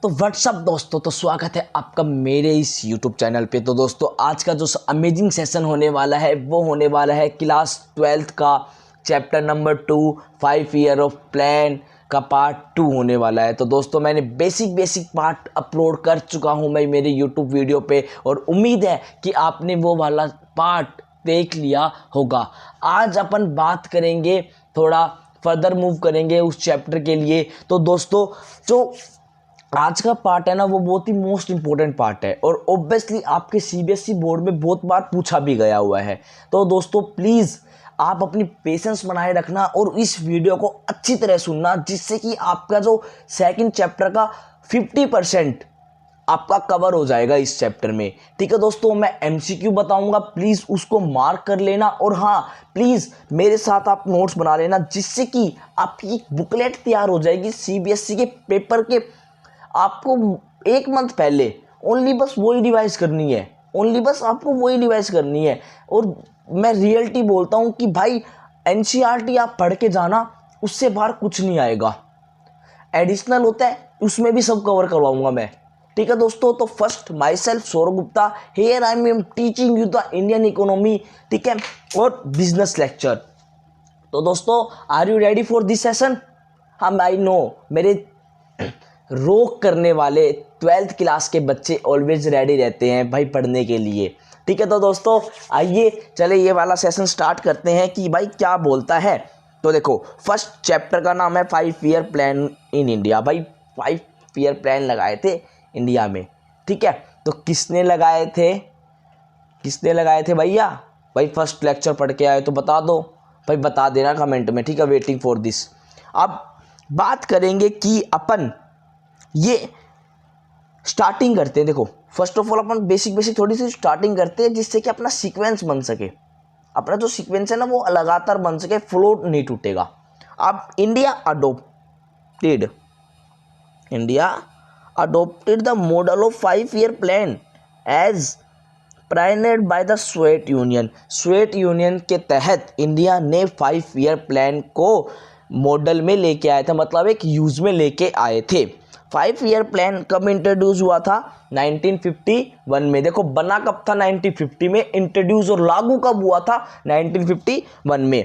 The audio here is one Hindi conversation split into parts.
तो व्हाट्सअप दोस्तों, तो स्वागत है आपका मेरे इस YouTube चैनल पे। तो दोस्तों आज का जो अमेजिंग सेशन होने वाला है वो होने वाला है क्लास 12th का chapter number 2 5 year of plan का पार्ट 2 होने वाला है। तो दोस्तों मैंने बेसिक पार्ट अपलोड कर चुका हूँ मैं मेरे YouTube वीडियो पे, और उम्मीद है कि आपने वो वाला पार्ट देख लिया होगा। आज अपन बात करेंगे, थोड़ा फर्दर मूव करेंगे उस चैप्टर के लिए। तो दोस्तों जो आज का पार्ट है ना, वो बहुत ही मोस्ट इंपॉर्टेंट पार्ट है, और ऑब्वियसली आपके सीबीएसई बोर्ड में बहुत बार पूछा भी गया हुआ है। तो दोस्तों प्लीज़ आप अपनी पेशेंस बनाए रखना और इस वीडियो को अच्छी तरह सुनना, जिससे कि आपका जो सेकंड चैप्टर का 50% आपका कवर हो जाएगा इस चैप्टर में। ठीक है दोस्तों, मैं एमसीक्यू बताऊंगा, प्लीज़ उसको मार्क कर लेना, और हाँ प्लीज़ मेरे साथ आप नोट्स बना लेना, जिससे कि आपकी बुकलेट तैयार हो जाएगी सीबीएसई के पेपर के। आपको एक मंथ पहले ओनली बस वही डिवाइस करनी है, आपको वही डिवाइस करनी है। और मैं रियलिटी बोलता हूँ कि भाई एनसीईआरटी आप पढ़ के जाना, उससे बाहर कुछ नहीं आएगा। एडिशनल होता है उसमें भी सब कवर करवाऊंगा मैं। ठीक है दोस्तों, तो first myself Saurabh Gupta, here I am teaching you the Indian economy, ठीक है, और बिजनेस लेक्चर। तो दोस्तों are you ready for this session? हाँ आई नो मेरे रोक करने वाले 12th क्लास के बच्चे ऑलवेज रेडी रहते हैं भाई पढ़ने के लिए। ठीक है, तो दोस्तों आइए चले ये वाला सेशन स्टार्ट करते हैं कि भाई क्या बोलता है। तो देखो फर्स्ट चैप्टर का नाम है 5 ईयर प्लान इन इंडिया। भाई 5 ईयर प्लान लगाए थे इंडिया में, ठीक है। तो किसने लगाए थे भैया? भाई फर्स्ट लेक्चर पढ़ के आए तो बता दो भाई, बता देना कमेंट में, ठीक है। Waiting for this. अब बात करेंगे कि अपन ये स्टार्टिंग करते हैं। देखो first of all upon basic थोड़ी सी स्टार्टिंग करते हैं, जिससे कि अपना सीक्वेंस बन सके, अपना जो सीक्वेंस है ना वो लगातार बन सके, फ्लो नहीं टूटेगा। अब India adopted the model of 5 year plan as pioneered by the Soviet union के तहत इंडिया ने 5 ईयर प्लान को मॉडल में लेके आया था, मतलब एक यूज में लेके आए थे। 5 ईयर प्लान कब इंट्रोड्यूस हुआ था? 1951 में। देखो बना कब था? 1950 में। इंट्रोड्यूस और लागू कब हुआ था? 1951 में।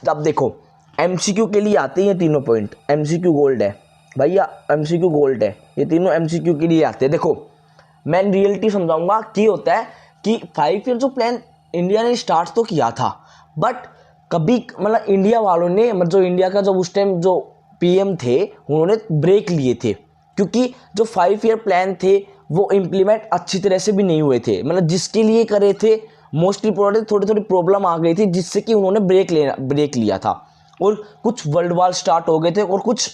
अब देखो एमसीक्यू के लिए आते हैं तीनों पॉइंट। एमसीक्यू गोल्ड है भैया, एमसीक्यू गोल्ड है, ये तीनों एमसीक्यू के लिए आते हैं। देखो मैं रियलिटी समझाऊंगा कि होता है कि 5 ईयर जो प्लान इंडिया ने स्टार्ट तो किया था, बट कभी मतलब इंडिया वालों ने, मतलब जो इंडिया का जो उस टाइम जो पीएम थे उन्होंने ब्रेक लिए थे, क्योंकि जो 5 ईयर प्लान थे वो इम्प्लीमेंट अच्छी तरह से भी नहीं हुए थे। मतलब जिसके लिए करे थे मोस्टली थोड़ी प्रॉब्लम आ गई थी, जिससे कि उन्होंने ब्रेक लिया था, और कुछ वर्ल्ड वार स्टार्ट हो गए थे, और कुछ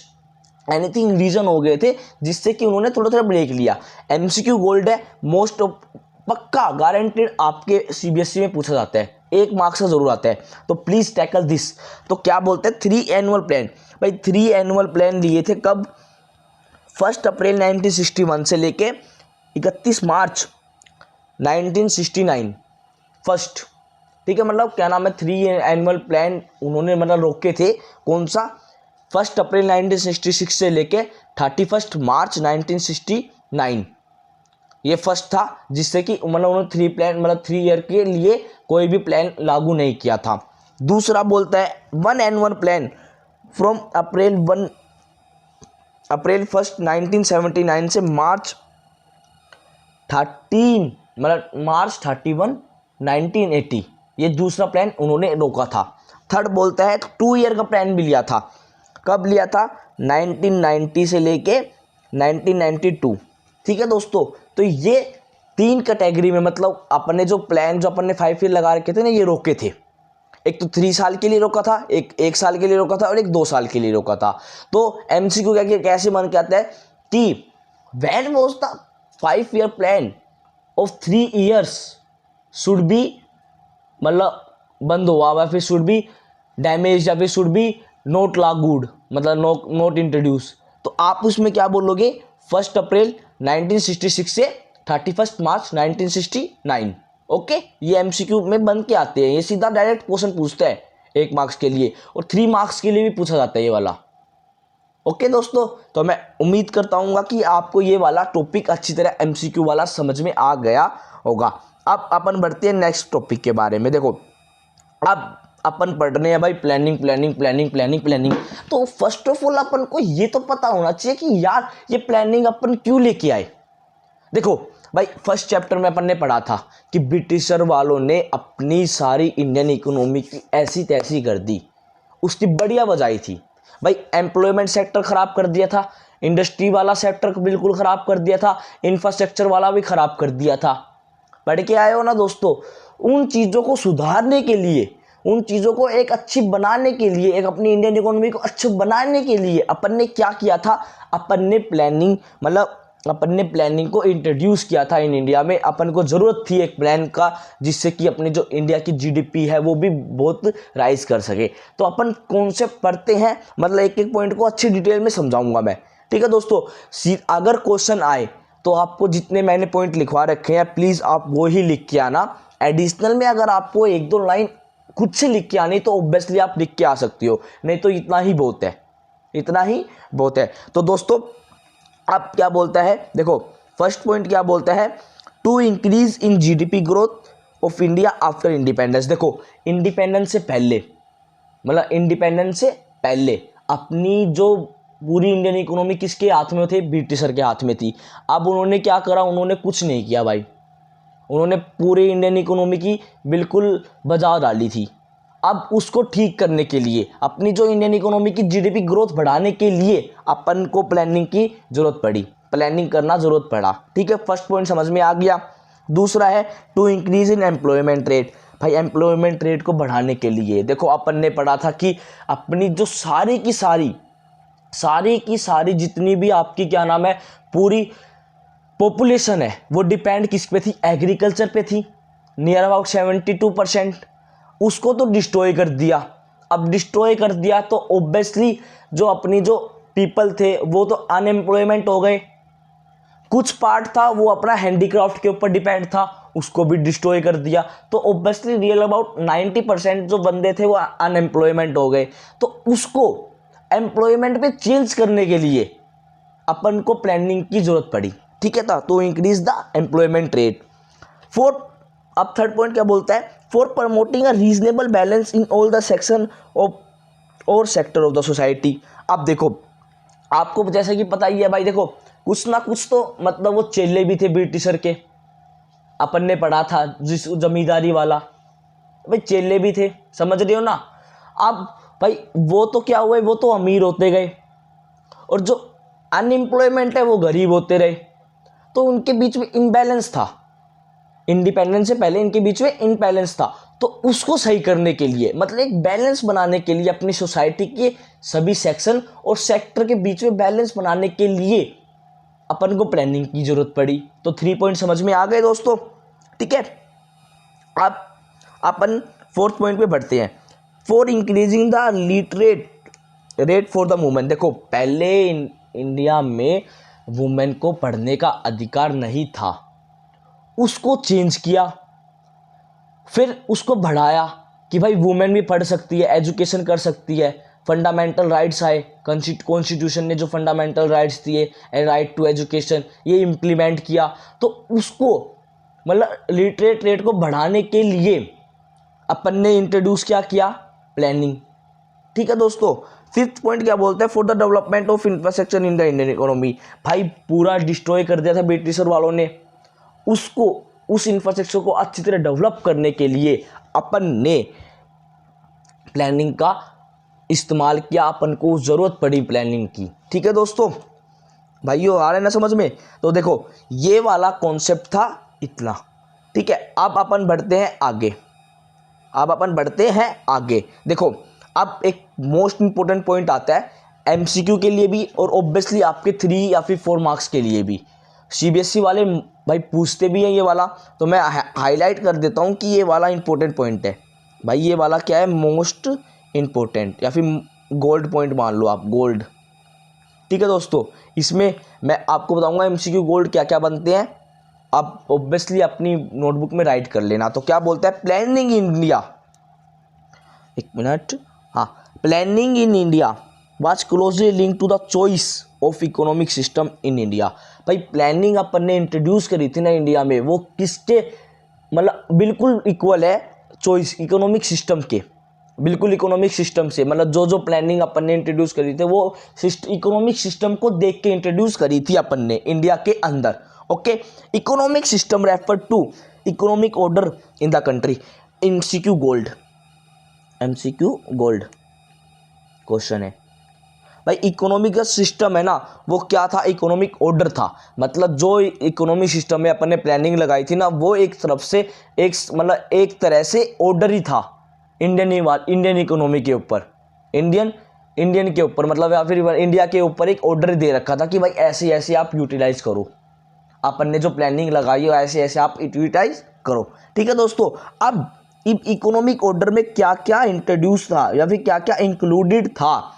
एनीथिंग रीजन हो गए थे, जिससे कि उन्होंने थोड़ा ब्रेक लिया। एमसीक्यू गोल्ड है, मोस्ट पक्का गारंटेड आपके सीबीएसई में पूछा जाता है, 1 मार्क्स का जरूर आता है। तो प्लीज टैकल दिस। तो क्या बोलते हैं 3 एनुअल प्लान। भाई 3 एनुअल प्लान लिए थे कब? 1 अप्रैल 1961 से लेके 31 मार्च 1969 फर्स्ट। ठीक है, मतलब क्या नाम है 3 एनुअल प्लान उन्होंने मतलब रोके थे। कौन सा? 1 अप्रैल 1966 से लेके 31 मार्च 1969 ये फर्स्ट था, जिससे कि मतलब उन्होंने 3 ईयर के लिए कोई भी प्लान लागू नहीं किया था। दूसरा बोलता है 1 एनुअल प्लान फ्रॉम अप्रैल 1 1979 से मार्च 31 1980 ये दूसरा प्लान उन्होंने रोका था। थर्ड बोलता है 2 ईयर का प्लान भी लिया था। कब लिया था? 1990 से लेके 1992। ठीक है दोस्तों, तो ये 3 कैटेगरी में, मतलब अपने जो प्लान जो अपन ने 5 ईयर लगा रखे थे ना, ये रोके थे। एक तो 3 साल के लिए रोका था, एक साल के लिए रोका था, और एक 2 साल के लिए रोका था। तो एमसीक्यू कैसे बन के आता है कि when was the 5 year plan of 3 years should be, मतलब बंद हुआ हुआ, फिर शुड बी डैमेज, या फिर शुड बी नोट लागूड, मतलब नोट इंट्रोड्यूस। तो आप उसमें क्या बोलोगे? 1 अप्रैल 1966 से 31 मार्च 1969। ओके, ये एमसीक्यू में बन के आते हैं, ये सीधा डायरेक्ट क्वेश्चन पूछता है 1 मार्क्स के लिए, और 3 मार्क्स के लिए भी पूछा जाता है ये वाला। ओके दोस्तों, तो मैं उम्मीद करता हूँ कि आपको ये वाला टॉपिक अच्छी तरह एमसीक्यू वाला समझ में आ गया होगा। अब अपन बढ़ते हैं नेक्स्ट टॉपिक के बारे में। देखो अब अपन पढ़ रहे हैं भाई planning planning planning planning planning. तो फर्स्ट ऑफ ऑल अपन को ये तो पता होना चाहिए कि यार ये प्लानिंग अपन क्यों लेके आए। देखो भाई फर्स्ट चैप्टर में अपन ने पढ़ा था कि ब्रिटिशर वालों ने अपनी सारी इंडियन इकोनॉमी की ऐसी तैसी कर दी। उसकी बढ़िया बजाई थी भाई, एम्प्लॉयमेंट सेक्टर खराब कर दिया था, इंडस्ट्री वाला सेक्टर बिल्कुल खराब कर दिया था, इंफ्रास्ट्रक्चर वाला भी खराब कर दिया था। पढ़ के आए हो ना दोस्तों। उन चीज़ों को सुधारने के लिए, उन चीज़ों को एक अच्छी बनाने के लिए, एक अपनी इंडियन इकोनॉमी को अच्छी बनाने के लिए अपन ने क्या किया था, अपन ने प्लानिंग को इंट्रोड्यूस किया था इन इंडिया में। अपन को ज़रूरत थी एक प्लान का, जिससे कि अपने जो इंडिया की जीडीपी है वो भी बहुत राइज कर सके। तो अपन कॉन्सेप्ट पढ़ते हैं, मतलब एक एक पॉइंट को अच्छी डिटेल में समझाऊंगा मैं, ठीक है दोस्तों। अगर क्वेश्चन आए तो आपको जितने मैंने पॉइंट लिखवा रखे हैं प्लीज़ आप वो ही लिख के आना। एडिशनल में अगर आपको एक दो लाइन खुद से लिख के आनी तो ऑब्वियसली आप लिख के आ सकती हो, नहीं तो इतना ही बहुत है, इतना ही बहुत है। तो दोस्तों अब क्या बोलता है, देखो फर्स्ट पॉइंट क्या बोलता है, to increase in GDP growth of India after independence. देखो इंडिपेंडेंस से पहले, मतलब इंडिपेंडेंस से पहले अपनी जो पूरी इंडियन इकोनॉमी किसके हाथ में थी, ब्रिटिशर के हाथ में थी। अब उन्होंने क्या करा, उन्होंने कुछ नहीं किया भाई, उन्होंने पूरी इंडियन इकोनॉमी की बिल्कुल बजा डाली थी। अब उसको ठीक करने के लिए, अपनी जो इंडियन इकोनॉमी की जीडीपी ग्रोथ बढ़ाने के लिए अपन को प्लानिंग की जरूरत पड़ी, प्लानिंग करना जरूरत पड़ा, ठीक है। फर्स्ट पॉइंट समझ में आ गया। दूसरा है to increase in employment rate. भाई एम्प्लॉयमेंट रेट को बढ़ाने के लिए देखो अपन ने पढ़ा था कि अपनी जो सारी की सारी जितनी भी आपकी क्या नाम है पूरी पॉपुलेशन है वो डिपेंड किस पे थी, एग्रीकल्चर पे थी, नियर अबाउट 72%। उसको तो डिस्ट्रॉय कर दिया। अब डिस्ट्रॉय कर दिया तो ऑब्वियसली जो अपनी जो पीपल थे वो तो अनएम्प्लॉयमेंट हो गए। कुछ पार्ट था वो अपना हैंडीक्राफ्ट के ऊपर डिपेंड था, उसको भी डिस्ट्रॉय कर दिया। तो ऑब्वियसली रियल अबाउट 90% जो बंदे थे वो अनएम्प्लॉयमेंट हो गए। तो उसको एम्प्लॉयमेंट पे चेंज करने के लिए अपन को प्लानिंग की जरूरत पड़ी, ठीक है था, तो increase the employment rate. Fourth, अब थर्ड पॉइंट क्या बोलता है, for promoting a reasonable balance in all the section of और सेक्टर ऑफ द सोसाइटी। अब देखो आपको जैसे कि पता ही है भाई, देखो कुछ ना कुछ तो मतलब वो चेले भी थे ब्रिटिशर के, अपन ने पढ़ा था जिस जमींदारी वाला, भाई चेले भी थे, समझ रहे हो ना। अब भाई वो तो क्या हुए, वो तो अमीर होते गए और जो अनएम्प्लॉयमेंट है वो गरीब होते रहे। तो उनके बीच में इम्बैलेंस था, इंडिपेंडेंस से पहले इनके बीच में इम्बैलेंस था। तो उसको सही करने के लिए, मतलब एक बैलेंस बनाने के लिए अपनी सोसाइटी के सभी सेक्शन और सेक्टर के बीच में बैलेंस बनाने के लिए अपन को प्लानिंग की जरूरत पड़ी। तो 3 पॉइंट समझ में आ गए दोस्तों, ठीक है। अब अपन फोर्थ पॉइंट पे बढ़ते हैं, for increasing the literate rate for the women. देखो पहले इंडिया में वुमेन को पढ़ने का अधिकार नहीं था, उसको चेंज किया, फिर उसको बढ़ाया कि भाई वुमेन भी पढ़ सकती है, एजुकेशन कर सकती है, फंडामेंटल राइट्स आए, कॉन्स्टिट्यूशन ने जो फंडामेंटल राइट्स दिए, राइट टू एजुकेशन, ये इम्प्लीमेंट किया। तो उसको मतलब लिटरेट रेट को बढ़ाने के लिए अपन ने इंट्रोड्यूस क्या किया, प्लानिंग, ठीक है दोस्तों। फिफ्थ पॉइंट क्या बोलता है, for the development of infrastructure in the Indian economy. भाई पूरा डिस्ट्रॉय कर दिया था ब्रिटिशर वालों ने, उसको उस इंफ्रास्ट्रक्चर को अच्छी तरह डेवलप करने के लिए अपन ने प्लानिंग का इस्तेमाल किया, अपन को ज़रूरत पड़ी प्लानिंग की, ठीक है दोस्तों। भाइयों आ रहे ना समझ में। तो देखो ये वाला कॉन्सेप्ट था इतना, ठीक है। अब अपन बढ़ते हैं आगे, देखो अब एक मोस्ट इंपॉर्टेंट पॉइंट आता है एमसीक्यू के लिए भी और ऑब्वियसली आपके 3 या फिर 4 मार्क्स के लिए भी। सीबीएसई वाले भाई पूछते भी हैं ये वाला, तो मैं हाईलाइट कर देता हूँ कि ये वाला इंपॉर्टेंट पॉइंट है भाई। ये वाला क्या है, मोस्ट इंपॉर्टेंट या फिर गोल्ड पॉइंट मान लो आप, गोल्ड, ठीक है दोस्तों। इसमें मैं आपको बताऊंगा एमसीक्यू गोल्ड क्या क्या बनते हैं, आप ऑब्वियसली अपनी नोटबुक में राइट कर लेना। तो क्या बोलता है, प्लानिंग इन इंडिया, एक मिनट, हाँ, planning in India was closely link to the choice of economic system in India. भाई प्लानिंग अपन ने इंट्रोड्यूस करी थी ना इंडिया में, वो किसके मतलब बिल्कुल इक्वल है चॉइस इकोनॉमिक सिस्टम के, बिल्कुल इकोनॉमिक सिस्टम से। मतलब जो जो प्लानिंग अपन ने इंट्रोड्यूस करी थी वो इकोनॉमिक सिस्टम को देख के इंट्रोड्यूस करी थी अपन ने इंडिया के अंदर। Okay, economic system refer to economic order in the country. MCQ gold, MCQ gold question है भाई। इकोनॉमिक सिस्टम है ना, वो क्या था, इकोनॉमिक ऑर्डर था। मतलब जो इकोनॉमिक सिस्टम में अपन ने प्लानिंग लगाई थी ना, वो एक तरफ से एक मतलब एक तरह से ऑर्डर ही था इंडियन इकोनॉमी के ऊपर, इंडियन के ऊपर मतलब, या फिर इंडिया के ऊपर एक ऑर्डर दे रखा था कि भाई ऐसे ऐसे आप यूटिलाइज करो, अपन ने जो प्लानिंग लगाई हो ऐसे ऐसे आप यूटिलाइज करो। ठीक है दोस्तों, अब इकोनॉमिक ऑर्डर में क्या क्या इंट्रोड्यूस था या फिर क्या क्या इंक्लूडेड था,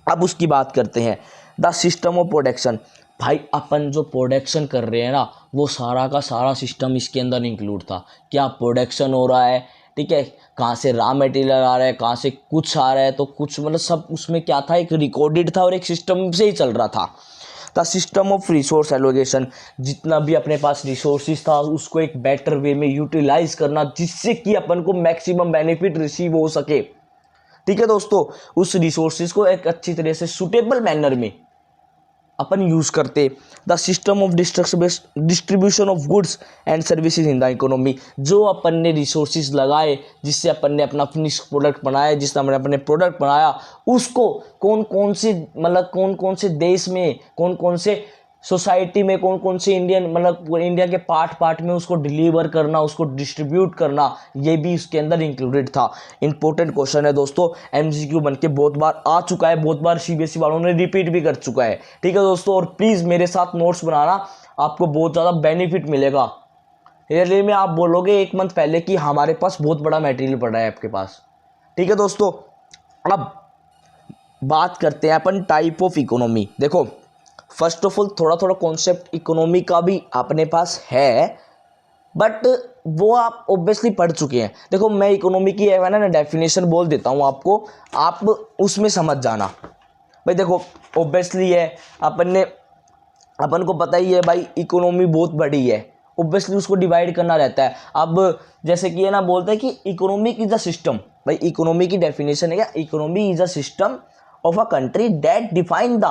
अब उसकी बात करते हैं। द सिस्टम ऑफ प्रोडक्शन, भाई अपन जो प्रोडक्शन कर रहे हैं ना, वो सारा का सारा सिस्टम इसके अंदर इंक्लूड था। क्या प्रोडक्शन हो रहा है, ठीक है, कहाँ से रॉ मटेरियल आ रहा है, कहाँ से कुछ आ रहा है, तो कुछ मतलब सब उसमें क्या था, एक रिकॉर्डेड था और एक सिस्टम से ही चल रहा था। The system of resource allocation, जितना भी अपने पास रिसोर्सिस था उसको एक बेटर वे में यूटिलाइज करना, जिससे कि अपन को मैक्सिमम बेनिफिट रिसीव हो सके। ठीक है दोस्तों, उस रिसोर्सेज को एक अच्छी तरह से सुटेबल मैनर में अपन यूज करते। The system of distribution of goods and services in the economy, जो अपन ने रिसोर्सेज लगाए, जिससे अपन ने अपना फिनिश प्रोडक्ट बनाया, जिससे हमने अपने प्रोडक्ट बनाया, उसको कौन कौन से मतलब कौन कौन से देश में, कौन कौन से सोसाइटी में, कौन कौन से मतलब इंडिया के पार्ट में उसको डिलीवर करना, उसको डिस्ट्रीब्यूट करना, ये भी उसके अंदर इंक्लूडेड था। इंपॉर्टेंट क्वेश्चन है दोस्तों, एमसीक्यू बन के बहुत बार आ चुका है, बहुत बार सीबीएसई वालों ने रिपीट भी कर चुका है। ठीक है दोस्तों, और प्लीज़ मेरे साथ नोट्स बनाना, आपको बहुत ज़्यादा बेनिफिट मिलेगा। रियली में आप बोलोगे 1 मंथ पहले कि हमारे पास बहुत बड़ा मटेरियल पड़ा है आपके पास। ठीक है दोस्तों, अब बात करते हैं अपन टाइप ऑफ इकोनॉमी। देखो फर्स्ट ऑफ ऑल थोड़ा थोड़ा कॉन्सेप्ट इकोनॉमी का भी अपने पास है, बट वो आप ऑब्वियसली पढ़ चुके हैं। देखो मैं इकोनॉमी की है ना डेफिनेशन बोल देता हूँ आपको, आप उसमें समझ जाना। भाई देखो ऑब्वियसली है, अपन को पता ही है भाई, इकोनॉमी बहुत बड़ी है, ऑब्वियसली उसको डिवाइड करना रहता है। अब जैसे कि ये ना बोलते हैं कि इकोनॉमी इज अ सिस्टम, भाई इकोनॉमी की डेफिनेशन है क्या, economy is a system of a country that define the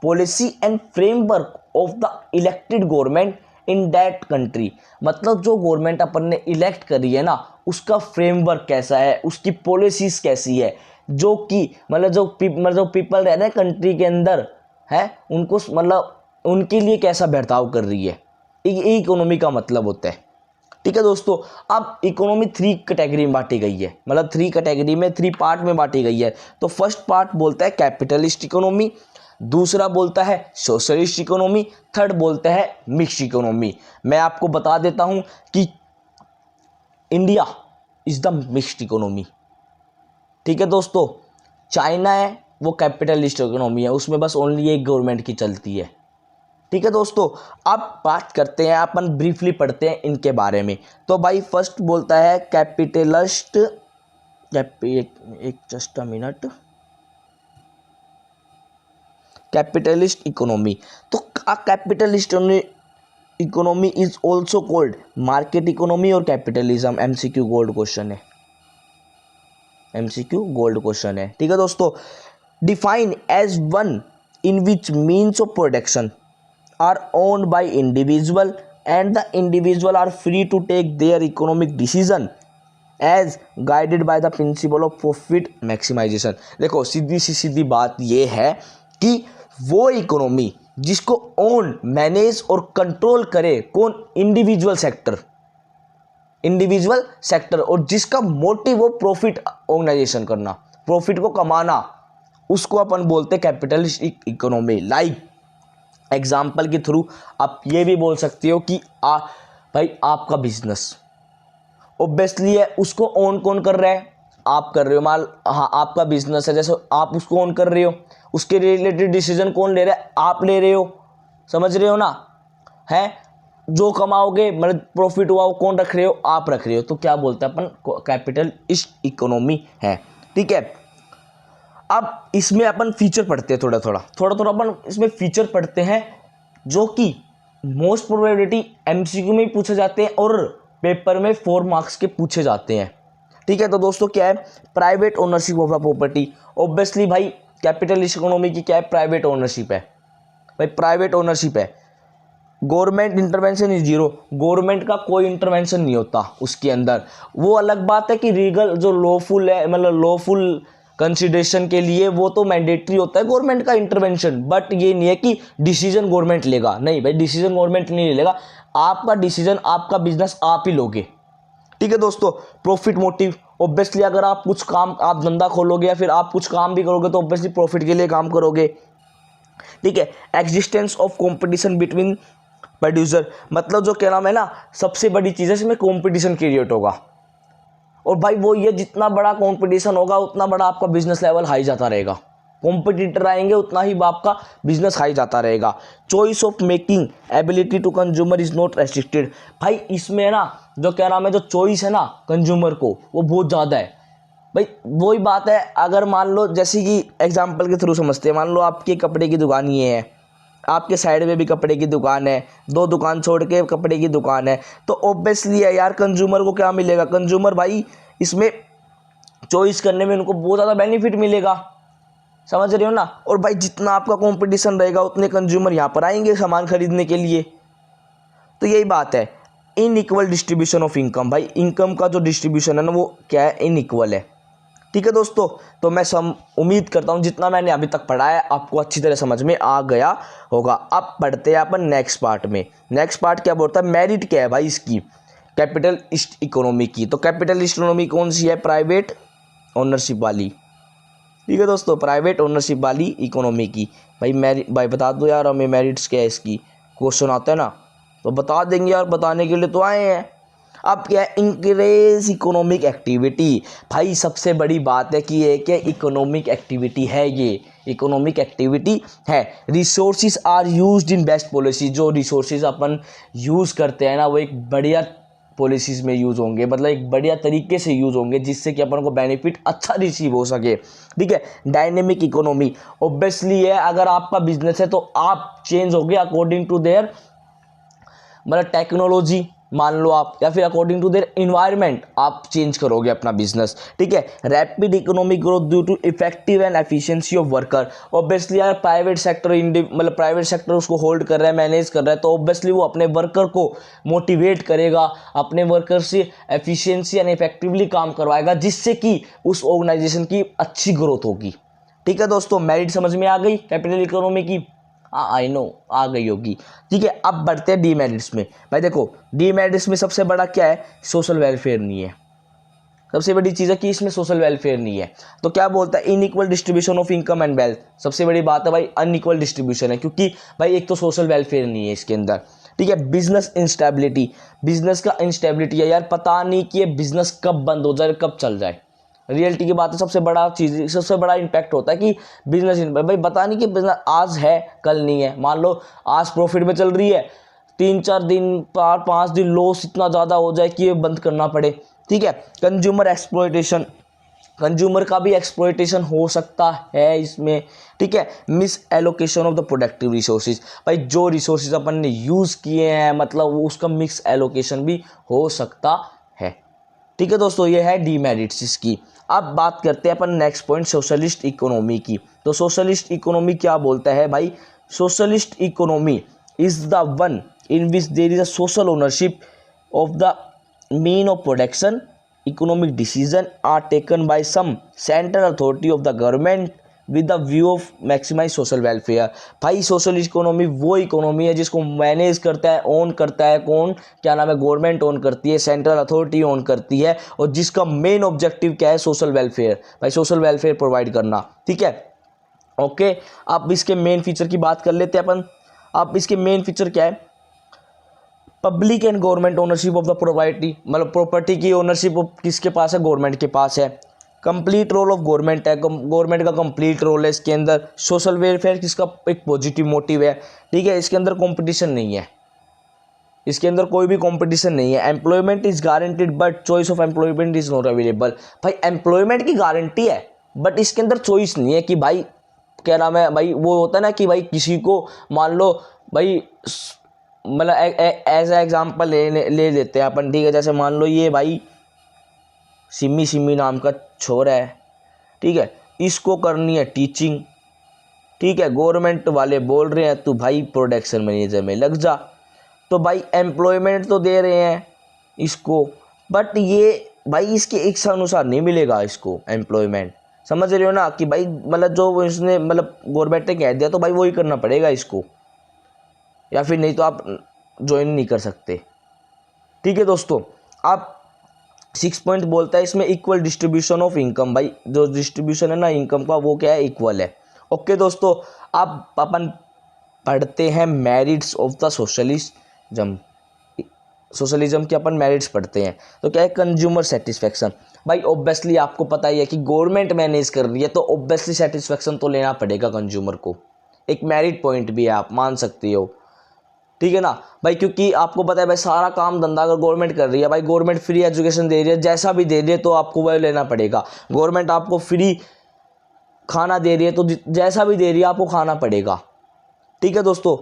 policy and framework of the elected government in that country. मतलब जो गवर्नमेंट अपन ने इलेक्ट करी है ना, उसका फ्रेमवर्क कैसा है, उसकी पॉलिसीज कैसी है, जो कि मतलब जो पीपल रह रहे हैं कंट्री के अंदर है, उनको मतलब उनके लिए कैसा बर्ताव कर रही है, ये इकोनॉमी का मतलब होता है। ठीक है दोस्तों, अब इकोनॉमी 3 कैटेगरी में बांटी गई है, मतलब 3 कैटेगरी में 3 पार्ट में बांटी गई है। तो फर्स्ट पार्ट बोलता है कैपिटलिस्ट इकोनॉमी, दूसरा बोलता है सोशलिस्ट इकोनॉमी, थर्ड बोलता है मिक्स्ड इकोनॉमी। मैं आपको बता देता हूं कि India is the mixed economy. ठीक है दोस्तों, चाइना है वो कैपिटलिस्ट इकोनॉमी है, उसमें बस ओनली एक गवर्नमेंट की चलती है। ठीक है दोस्तों, अब बात करते हैं, अपन ब्रीफली पढ़ते हैं इनके बारे में। तो भाई फर्स्ट बोलता है कैपिटलिस्ट, एक just a minute, capitalist economy. तो capitalist economy is also called market economy और कैपिटलिज्म। एमसीक्यू गोल्ड क्वेश्चन है, एमसीक्यू गोल्ड क्वेश्चन है। ठीक है दोस्तों, define as one in which means of production are owned by individual and the individual are free to take their economic decision as guided by the principle of profit maximisation. देखो सीधी बात ये है कि वो इकोनॉमी जिसको ओन, मैनेज और कंट्रोल करे कौन, इंडिविजुअल सेक्टर, और जिसका मोटिव हो प्रॉफिट ऑर्गेनाइजेशन करना, प्रॉफिट को कमाना, उसको अपन बोलते कैपिटलिस्ट इकोनॉमी। लाइक एग्जाम्पल के थ्रू आप ये भी बोल सकते हो कि भाई आपका बिजनेस ऑब्वियसली है, उसको ओन कौन कर रहा है, आप कर रहे हो। हाँ आपका बिजनेस है, जैसे आप उसको ओन कर रहे हो, उसके रिलेटेड डिसीजन कौन ले रहा है, आप ले रहे हो, समझ रहे हो ना, है जो कमाओगे मतलब प्रॉफिट हुआ वो कौन रख रहे हो, आप रख रहे हो। तो क्या बोलते हैं अपन, कैपिटलिस्ट इकोनॉमी है। ठीक है, अब इसमें अपन फीचर पढ़ते हैं, थोड़ा थोड़ा अपन इसमें फीचर पढ़ते हैं जो कि मोस्ट प्रोबेबिलिटी एमसीक्यू में पूछे जाते हैं और पेपर में 4 मार्क्स के पूछे जाते हैं। ठीक है, तो दोस्तों क्या है, private ownership of the property. Obviously भाई कैपिटलिस्ट इकोनॉमी की क्या है, प्राइवेट ओनरशिप है भाई, प्राइवेट ओनरशिप है। Government intervention is zero, government का कोई इंटरवेंशन नहीं होता उसके अंदर। वो अलग बात है कि लीगल जो लॉफुल है, मतलब लॉफुल कंसिडरेशन के लिए वो तो मैंडेटरी होता है गवर्नमेंट का इंटरवेंशन, बट ये नहीं है कि डिसीजन गवर्नमेंट लेगा। नहीं भाई, डिसीजन गवर्नमेंट नहीं लेगा, आपका डिसीजन, आपका बिजनेस आप ही लोगे। ठीक है दोस्तों, प्रॉफिट मोटिव, ऑब्वियसली अगर आप कुछ काम, आप धंधा खोलोगे या फिर आप कुछ काम भी करोगे तो ऑब्वियसली प्रॉफिट के लिए काम करोगे। ठीक है, existence of competition between producer, मतलब जो क्या नाम है ना, सबसे बड़ी चीज़ है इसमें कंपटीशन क्रिएट होगा। और भाई वो ये जितना बड़ा कंपटीशन होगा उतना बड़ा आपका बिजनेस लेवल हाई जाता रहेगा, कॉम्पिटिटर आएंगे उतना ही आपका बिजनेस हाई जाता रहेगा। Choice of making ability to consumer is not restricted, भाई इसमें ना जो क्या नाम है, जो चॉइस है ना कंज्यूमर को, वो बहुत ज़्यादा है भाई। वही बात है, अगर मान लो जैसे कि एग्जांपल के थ्रू समझते हैं, मान लो आपकी कपड़े की दुकान ये है, आपके साइड में भी कपड़े की दुकान है, 2 दुकान छोड़ के कपड़े की दुकान है, तो ऑब्वियसली है यार कंज्यूमर को क्या मिलेगा, कंज्यूमर भाई इसमें चॉइस करने में उनको बहुत ज़्यादा बेनिफिट मिलेगा, समझ रहे हो ना। और भाई जितना आपका कंपटीशन रहेगा उतने कंज्यूमर यहाँ पर आएंगे सामान खरीदने के लिए। तो यही बात है, इनइक्वल डिस्ट्रीब्यूशन ऑफ इनकम, भाई इनकम का जो डिस्ट्रीब्यूशन है ना वो क्या है, इनइक्वल है। ठीक है दोस्तों, तो मैं उम्मीद करता हूँ जितना मैंने अभी तक पढ़ा है आपको अच्छी तरह समझ में आ गया होगा। अब पढ़ते हैं अपन नेक्स्ट पार्ट में। नेक्स्ट पार्ट क्या बोलता है, मेरिट क्या है भाई इसकी, कैपिटलिस्ट इकोनॉमी की। तो कैपिटलिस्ट इकोनॉमी कौन सी है, प्राइवेट ओनरशिप वाली। ठीक है दोस्तों, प्राइवेट ओनरशिप वाली इकोनॉमी की। भाई बता दो यार हमें मेरिट्स क्या है इसकी, क्वेश्चन आता है ना तो बता देंगे यार, बताने के लिए तो आए हैं। अब क्या है, इंक्रीज इकोनॉमिक एक्टिविटी, भाई सबसे बड़ी बात है कि ये क्या इकोनॉमिक एक्टिविटी है, ये इकोनॉमिक एक्टिविटी है। Resources are used in best policy, जो रिसोर्सेज अपन यूज़ करते हैं ना वो एक बढ़िया पॉलिसीज़ में यूज़ होंगे, मतलब एक बढ़िया तरीके से यूज़ होंगे जिससे कि अपन को बेनिफिट अच्छा रिसीव हो सके। ठीक है, डायनेमिक इकोनॉमी, ऑब्वियसली है अगर आपका बिजनेस है तो आप चेंज होगे अकॉर्डिंग टू देयर, मतलब टेक्नोलॉजी मान लो आप, या फिर अकॉर्डिंग टू देयर इन्वायरमेंट आप चेंज करोगे अपना बिजनेस। ठीक है, rapid economic growth due to effective and efficiency of worker, obviously यार प्राइवेट सेक्टर मतलब प्राइवेट सेक्टर उसको होल्ड कर रहा है, मैनेज कर रहा है, तो ऑब्वियसली वो अपने वर्कर को मोटिवेट करेगा, अपने वर्कर से एफिशिएंसी एंड इफेक्टिवली काम करवाएगा, जिससे कि उस ऑर्गेनाइजेशन की अच्छी ग्रोथ होगी। ठीक है दोस्तों, मेरिट समझ में आ गई कैपिटल इकोनॉमी की, आई नो आ गई होगी। ठीक है, अब बढ़ते हैं डीमेरिट्स में। भाई देखो डीमेरिट्स में सबसे बड़ा क्या है, सोशल वेलफेयर नहीं है, सबसे बड़ी चीज़ है कि इसमें सोशल वेलफेयर नहीं है। तो क्या बोलता है, inequal distribution of income and wealth, सबसे बड़ी बात है भाई अनइक्वल डिस्ट्रीब्यूशन है, क्योंकि भाई एक तो सोशल वेलफेयर नहीं है इसके अंदर। ठीक है, बिजनेस इंस्टेबिलिटी, बिजनेस का इंस्टेबिलिटी है यार, पता नहीं कि ये बिजनेस कब बंद हो जाए कब चल जाए। रियलिटी की बात है, सबसे बड़ा चीज़, सबसे बड़ा इम्पैक्ट होता है कि बिजनेस भाई पता नहीं कि बिजनेस आज है कल नहीं है। मान लो आज प्रॉफिट में चल रही है, 3-4 दिन 5 दिन लॉस इतना ज़्यादा हो जाए कि ये बंद करना पड़े। ठीक है, कंज्यूमर एक्सप्लॉयटेशन, कंज्यूमर का भी एक्सप्लॉयटेशन हो सकता है इसमें। ठीक है, miss allocation of the productive resources, भाई जो रिसोर्सेज अपन ने यूज़ किए हैं मतलब उसका मिक्स एलोकेशन भी हो सकता है। ठीक है दोस्तों, ये है डीमेरिट्स इसकी। अब बात करते हैं अपन नेक्स्ट पॉइंट सोशलिस्ट इकोनॉमी की। तो सोशलिस्ट इकोनॉमी क्या बोलता है भाई, socialist economy is the one in which there is a social ownership of the mean of production, economic decision are taken by some central authority of the government with the view of maximise social welfare. भाई सोशल इकोनॉमी वो इकोनॉमी है जिसको मैनेज करता है, ओन करता है कौन, क्या नाम है, गवर्नमेंट ओन करती है, सेंट्रल अथॉरिटी ओन करती है, और जिसका मेन ऑब्जेक्टिव क्या है, सोशल वेलफेयर, भाई सोशल वेलफेयर प्रोवाइड करना। ठीक है, ओके, अब इसके मेन फीचर की बात कर लेते हैं अपन। अब इसके मेन फीचर क्या है, public and government ownership of the property, मतलब प्रॉपर्टी की ओनरशिप किसके पास है, गवर्नमेंट के पास है। कंप्लीट रोल ऑफ गवर्नमेंट है, गवर्नमेंट का कंप्लीट रोल है इसके अंदर। सोशल वेलफेयर किसका एक पॉजिटिव मोटिव है। ठीक है, इसके अंदर कंपटीशन नहीं है, इसके अंदर कोई भी कंपटीशन नहीं है। Employment is guaranteed but choice of employment is not available, भाई एम्प्लॉयमेंट की गारंटी है बट इसके अंदर चॉइस नहीं है कि भाई क्या नाम है भाई, वो होता है ना कि भाई किसी को मान लो भाई मतलब एज ए एग्जाम्पल ले लेते हैं अपन, ठीक है। जैसे मान लो ये भाई सिमी सिमी नाम का छोरा है, ठीक है, इसको करनी है टीचिंग, ठीक है। गवर्नमेंट वाले बोल रहे हैं तू भाई प्रोडक्शन मैनेजर में लग जा, तो भाई एम्प्लॉयमेंट तो दे रहे हैं इसको, बट ये भाई इसके इच्छा अनुसार नहीं मिलेगा इसको एम्प्लॉयमेंट, समझ रहे हो ना कि भाई मतलब जो इसने मतलब गवर्नमेंट ने कह दिया तो भाई वही करना पड़ेगा इसको, या फिर नहीं तो आप ज्वाइन नहीं कर सकते, ठीक है दोस्तों। आप 6 पॉइंट बोलता है इसमें इक्वल डिस्ट्रीब्यूशन ऑफ इनकम, भाई जो डिस्ट्रीब्यूशन है ना इनकम का वो क्या है, इक्वल है। ओके दोस्तों, अब अपन पढ़ते हैं merits of the socialism. Socialism के अपन मेरिट्स पढ़ते हैं तो क्या है, कंज्यूमर सेटिस्फेक्शन। भाई ऑब्वियसली आपको पता ही है कि गवर्नमेंट मैनेज कर रही है तो ऑब्वियसली सेटिस्फेक्शन तो लेना पड़ेगा कंज्यूमर को, एक मेरिट पॉइंट भी है, आप मान सकते हो, ठीक है ना भाई। क्योंकि आपको पता है भाई सारा काम धंधा अगर गवर्नमेंट कर रही है, भाई गवर्नमेंट फ्री एजुकेशन दे रही है, जैसा भी दे रही है तो आपको वह लेना पड़ेगा। गवर्नमेंट आपको फ्री खाना दे रही है तो जैसा भी दे रही है आपको खाना पड़ेगा, ठीक है दोस्तों।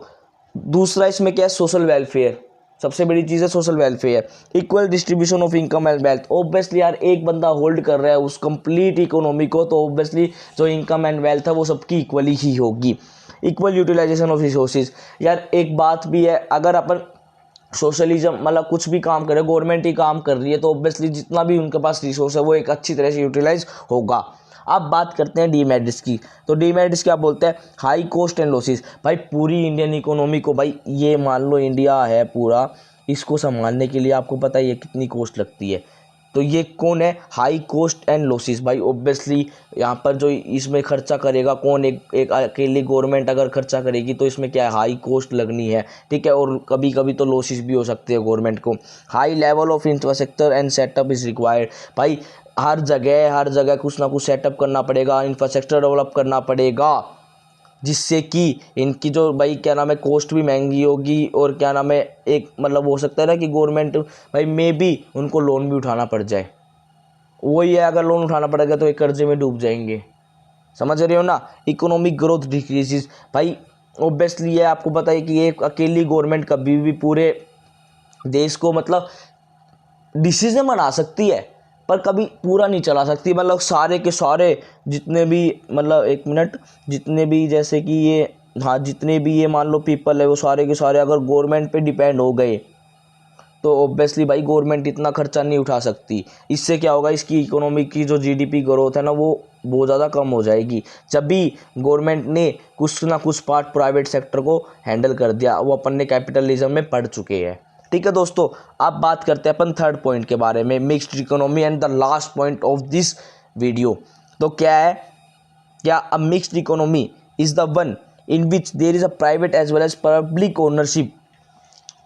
दूसरा इसमें क्या है, सोशल वेलफेयर, सबसे बड़ी चीज़ है social welfare. Equal distribution of income and wealth, obviously यार एक बंदा होल्ड कर रहा है उस कंप्लीट इकोनॉमी को, तो ऑब्वियसली जो इनकम एंड वेल्थ है वो सबकी इक्वली ही होगी। इक्वल यूटिलाइजेशन ऑफ रिसोर्सेज, यार एक बात भी है, अगर अपन सोशलिज्म मतलब कुछ भी काम करे, गवर्नमेंट ही काम कर रही है, तो ऑब्वियसली जितना भी उनके पास रिसोर्स है वो एक अच्छी तरह से यूटिलाइज होगा। अब बात करते हैं डीमेरिट्स की, तो डीमेरिट्स क्या बोलते हैं, हाई कॉस्ट एंड लॉसेस। भाई पूरी इंडियन इकोनॉमी को, भाई ये मान लो इंडिया है पूरा, इसको संभालने के लिए आपको पता है ये कितनी कॉस्ट लगती है, तो ये कौन है, हाई कॉस्ट एंड लॉसेस। भाई ऑब्वियसली यहाँ पर जो इसमें खर्चा करेगा कौन, एक अकेली गवर्नमेंट अगर खर्चा करेगी तो इसमें क्या है, हाई कॉस्ट लगनी है, ठीक है। और कभी कभी तो लॉसेस भी हो सकते हैं गवर्नमेंट को। High level of infrastructure and setup is required, भाई हर जगह कुछ ना कुछ सेटअप करना पड़ेगा, इंफ्रास्ट्रक्चर डेवलप करना पड़ेगा, जिससे कि इनकी जो भाई क्या नाम है कॉस्ट भी महंगी होगी, और क्या नाम है एक मतलब हो सकता है ना कि गवर्नमेंट भाई में भी उनको लोन भी उठाना पड़ जाए, वही है अगर लोन उठाना पड़ेगा तो एक कर्जे में डूब जाएंगे, समझ रहे हो ना। इकोनॉमिक ग्रोथ डिक्रीजेस, भाई ऑब्वियसली है आपको पता है कि एक अकेली गवर्नमेंट कभी भी पूरे देश को मतलब डिसीजन बना सकती है पर कभी पूरा नहीं चला सकती, मतलब सारे के सारे जितने भी मतलब एक मिनट जितने भी जैसे कि ये हाँ जितने भी ये मान लो पीपल है वो सारे के सारे अगर गवर्नमेंट पे डिपेंड हो गए तो ऑब्वियसली भाई गवर्नमेंट इतना खर्चा नहीं उठा सकती। इससे क्या होगा, इसकी इकोनॉमी की जो जीडीपी ग्रोथ है ना वो बहुत ज़्यादा कम हो जाएगी। जब भी गवर्नमेंट ने कुछ ना कुछ पार्ट प्राइवेट सेक्टर को हैंडल कर दिया, वो अपन ने कैपिटलिज्म में पढ़ चुके हैं, ठीक है दोस्तों। अब बात करते हैं अपन थर्ड पॉइंट के बारे में, mixed economy and the last point of this video. तो क्या है, क्या a mixed economy is the one in which there is a private as well as public ownership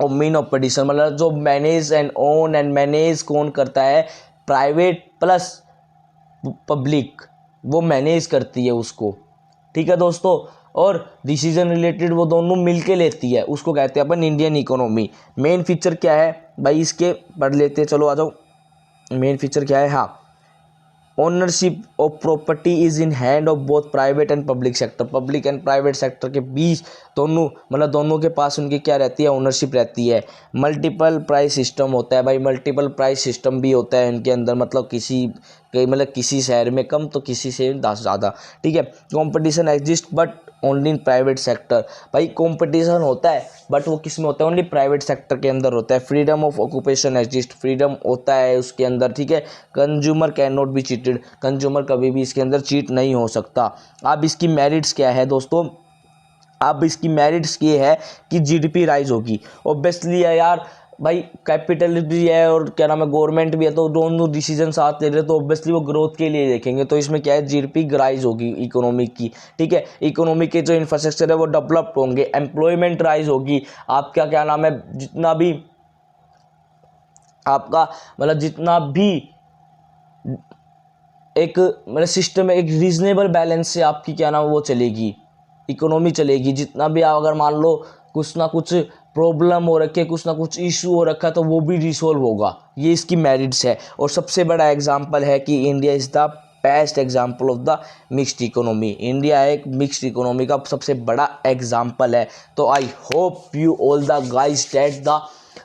और मीन ऑफ प्रोड्यूशन, मतलब जो manage and own and manage कौन करता है, प्राइवेट प्लस पब्लिक वो मैनेज करती है उसको, ठीक है दोस्तों। और डिसीजन रिलेटेड वो दोनों मिलके लेती है, उसको कहते हैं अपन इंडियन इकोनॉमी। मेन फीचर क्या है भाई इसके पढ़ लेते हैं, चलो आ जाओ। मेन फीचर क्या है, हाँ, ownership of property is in hand of both private and public sector, public and private sector के बीच दोनों मतलब दोनों के पास उनकी क्या रहती है, ओनरशिप रहती है। मल्टीपल प्राइस सिस्टम होता है, भाई मल्टीपल प्राइस सिस्टम भी होता है इनके अंदर, मतलब किसी शहर में कम तो किसी से ज़्यादा, ठीक है। Competition exist but only in private sector, भाई कंपटीशन होता है बट वो किस में होता है, ओनली प्राइवेट सेक्टर के अंदर होता है। Freedom of occupation exist, freedom होता है उसके अंदर, ठीक है। Consumer can not be cheated, consumer कभी भी इसके अंदर चीट नहीं हो सकता। अब इसकी मेरिट्स क्या है दोस्तों, अब इसकी मेरिट्स ये है कि जीडीपी राइज होगी, ऑब्वियसली है यार भाई कैपिटल भी है और क्या नाम है गवर्नमेंट भी है, तो दोनों डिसीजन साथ ले रहे तो ऑब्वियसली वो ग्रोथ के लिए देखेंगे, तो इसमें क्या है जीडीपी राइज होगी इकोनॉमी की, ठीक है। इकोनॉमी के जो इंफ्रास्ट्रक्चर है वो डेवलप होंगे, एम्प्लॉयमेंट राइज होगी, आपका क्या नाम है जितना भी आपका मतलब जितना भी एक मतलब सिस्टम है, एक रीजनेबल बैलेंस से आपकी क्या नाम वो चलेगी, इकोनॉमी चलेगी। जितना भी अगर मान लो कुछ ना कुछ प्रॉब्लम हो रखे, कुछ ना कुछ इशू हो रखा तो वो भी रिसोल्व होगा, ये इसकी मेरिट्स है। और सबसे बड़ा एग्जांपल है कि India is the best example of the mixed economy. India एक मिक्स्ड इकोनॉमी का सबसे बड़ा एग्जाम्पल है। तो I hope you all the guys that the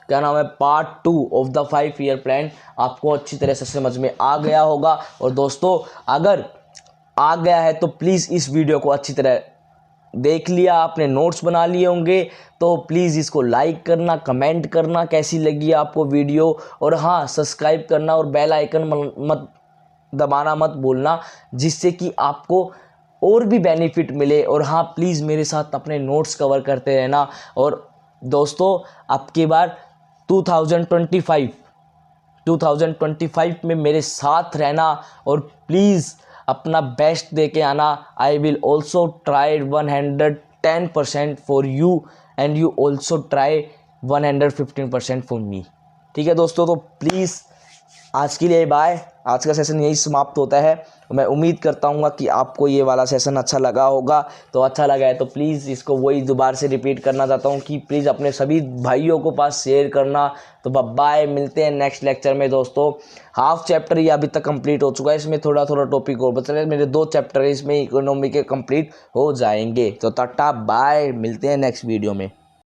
क्या नाम है part 2 of the 5 year plan आपको अच्छी तरह से समझ में आ गया होगा। और दोस्तों अगर आ गया है तो प्लीज़ इस वीडियो को अच्छी तरह देख लिया, आपने नोट्स बना लिए होंगे, तो प्लीज़ इसको लाइक करना, कमेंट करना कैसी लगी आपको वीडियो, और हाँ सब्सक्राइब करना और बेल आइकन मत दबाना मत भूलना, जिससे कि आपको और भी बेनिफिट मिले। और हाँ प्लीज़ मेरे साथ अपने नोट्स कवर करते रहना। और दोस्तों अब की बार 2025 में मेरे साथ रहना और प्लीज़ अपना बेस्ट दे के आना। I will also try 110% for you and you also try 115% for me. ठीक है दोस्तों, तो प्लीज़ आज के लिए बाय। आज का सेशन यही समाप्त होता है। मैं उम्मीद करता हूँ कि आपको ये वाला सेशन अच्छा लगा होगा। तो अच्छा लगा है तो प्लीज़ इसको वही दोबारा से रिपीट करना चाहता हूँ कि प्लीज़ अपने सभी भाइयों को पास शेयर करना। तो बाय, मिलते हैं नेक्स्ट लेक्चर में। दोस्तों हाफ चैप्टर ये अभी तक कंप्लीट हो चुका है, इसमें थोड़ा टॉपिक और बच रहे हैं। मेरे 2 चैप्टर इसमें इकोनॉमी के कंप्लीट हो जाएंगे। तो टाटा बाय, मिलते हैं नेक्स्ट वीडियो में।